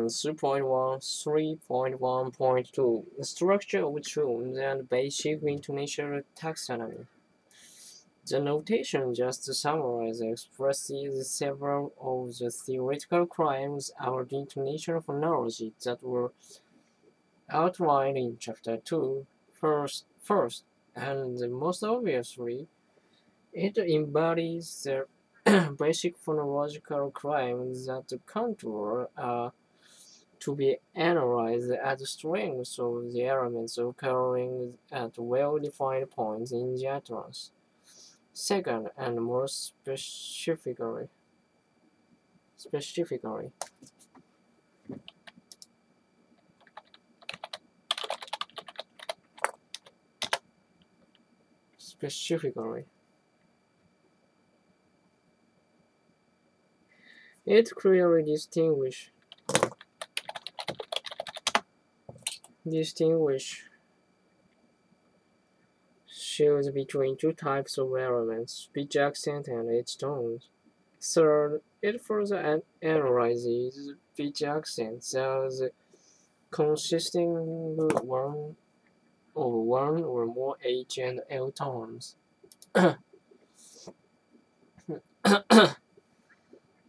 3.1, 3.1.2 Structure of tunes and basic intonation taxonomy. The notation just summarizes expresses several of the theoretical crimes of the intonation phonology that were outlined in Chapter 2. First, and most obviously, it embodies the basic phonological crimes that contour to be analyzed as strings of the elements occurring at well-defined points in the utterance. Second, and more specifically, specifically, it clearly distinguishes between two types of elements, speech accent and its tones. Third, it further analyzes speech accents as consisting of one or more H and L tones.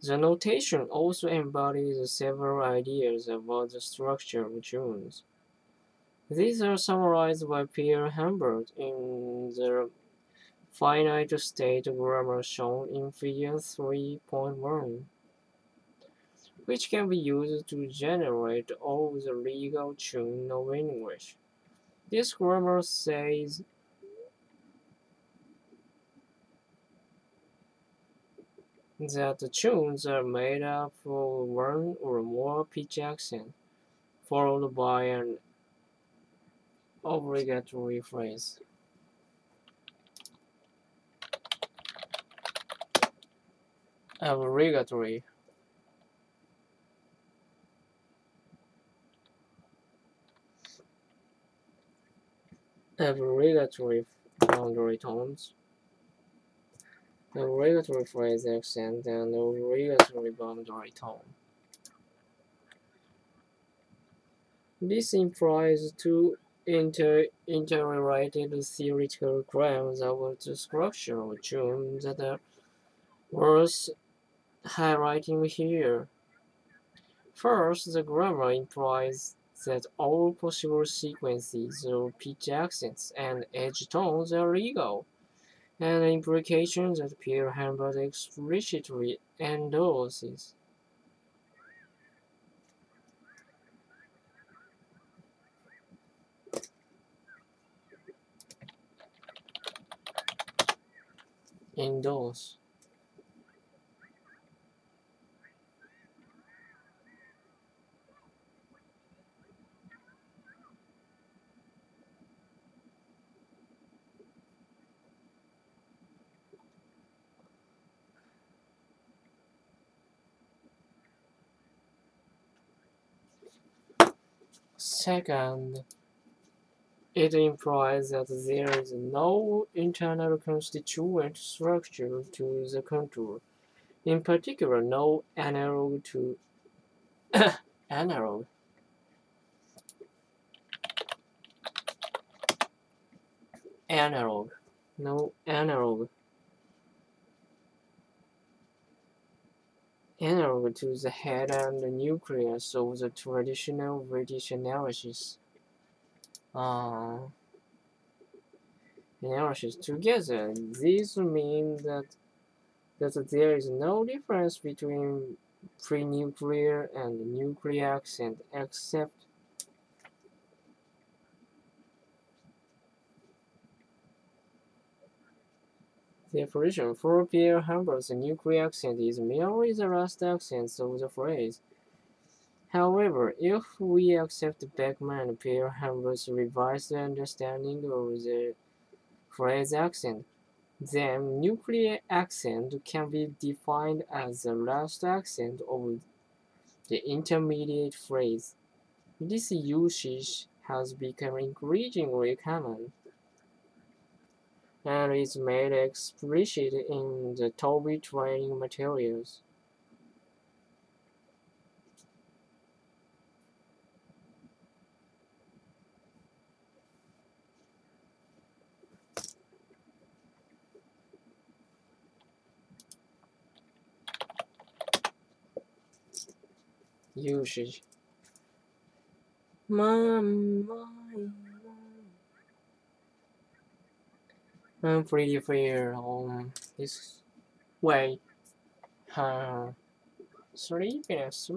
The notation also embodies several ideas about the structure of tunes. These are summarized by Pierre Humbert in the finite state grammar shown in Figure 3.1, which can be used to generate all the legal tune of English. This grammar says that the tunes are made up of one or more pitch accents, followed by an obligatory phrase. Obligatory boundary tones, obligatory phrase accent, and obligatory boundary tone. This implies two interrelated theoretical claims about the structure of tunes that are worth highlighting here. First, the grammar implies that all possible sequences of pitch accents and edge tones are legal, an implication that Pierre Humbert explicitly endorses. Second, it implies that there is no internal constituent structure to the contour, in particular no analog analog no analog to the head and the nucleus of the traditional British analysis. Together, these mean that there is no difference between pre-nuclear and nuclear accent except the definition for Pierre Humbert's nuclear accent is merely the last accent of the phrase. However, if we accept Beckman and Pierre Humbert's revised understanding of the phrase accent, then nuclear accent can be defined as the last accent of the intermediate phrase. This usage has become increasingly common and is made explicit in the TOEFL training materials. usage. I'm pretty fair on this way. Sleepiness,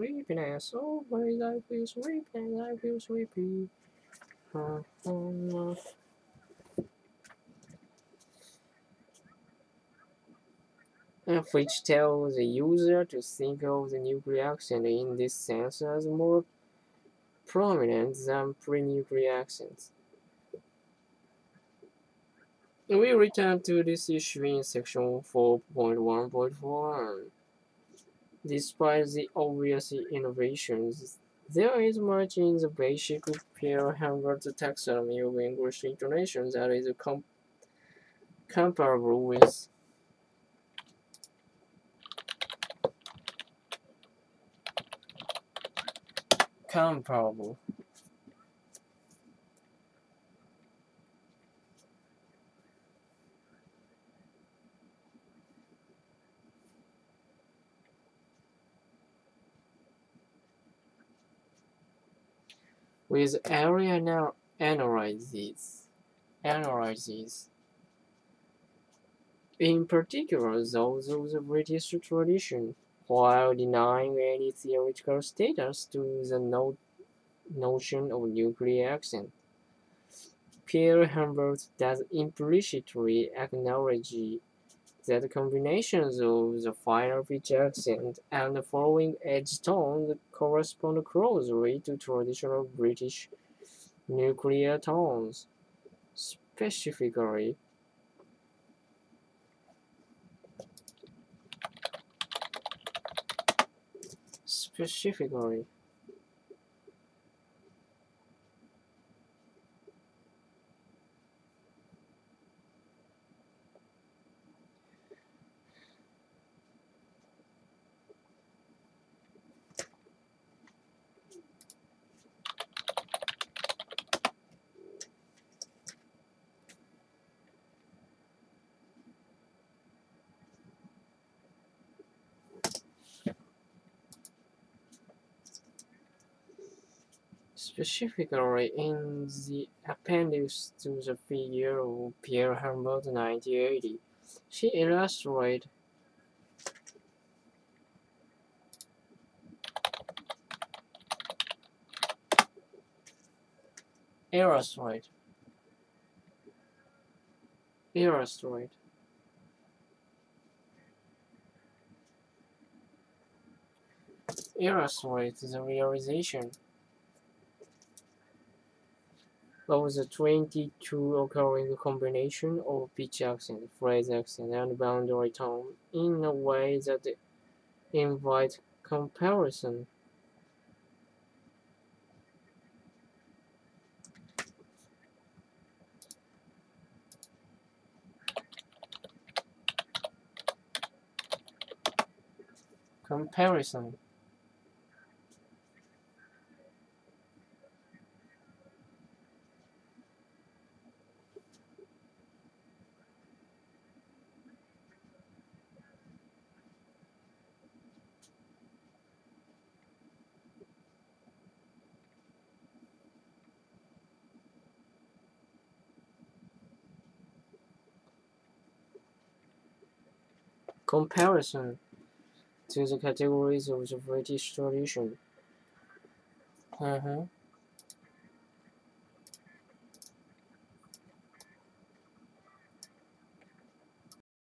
always I feel sleepy. Which tells the user to think of the nuclear accent in this sense as more prominent than pre-nuclear accents. We return to this issue in section 4.1.4. Despite the obvious innovations, there is much in the basic pair-hammered taxonomy of English intonation that is comparable with comparable. With area analyses. In particular, those of the British tradition, while denying any theoretical status to the notion of nuclear accent. Pierre Humbert does implicitly acknowledge that combinations of the final pitch accent and the following edge tones correspond closely to traditional British nuclear tones. Specifically, in the appendix to the figure of Pierre Humbert 1980, she illustrates the realization of the 22 occurring combination of pitch accent, phrase accent, and boundary tone in a way that invites comparison. Comparison. Comparison to the categories of the British tradition.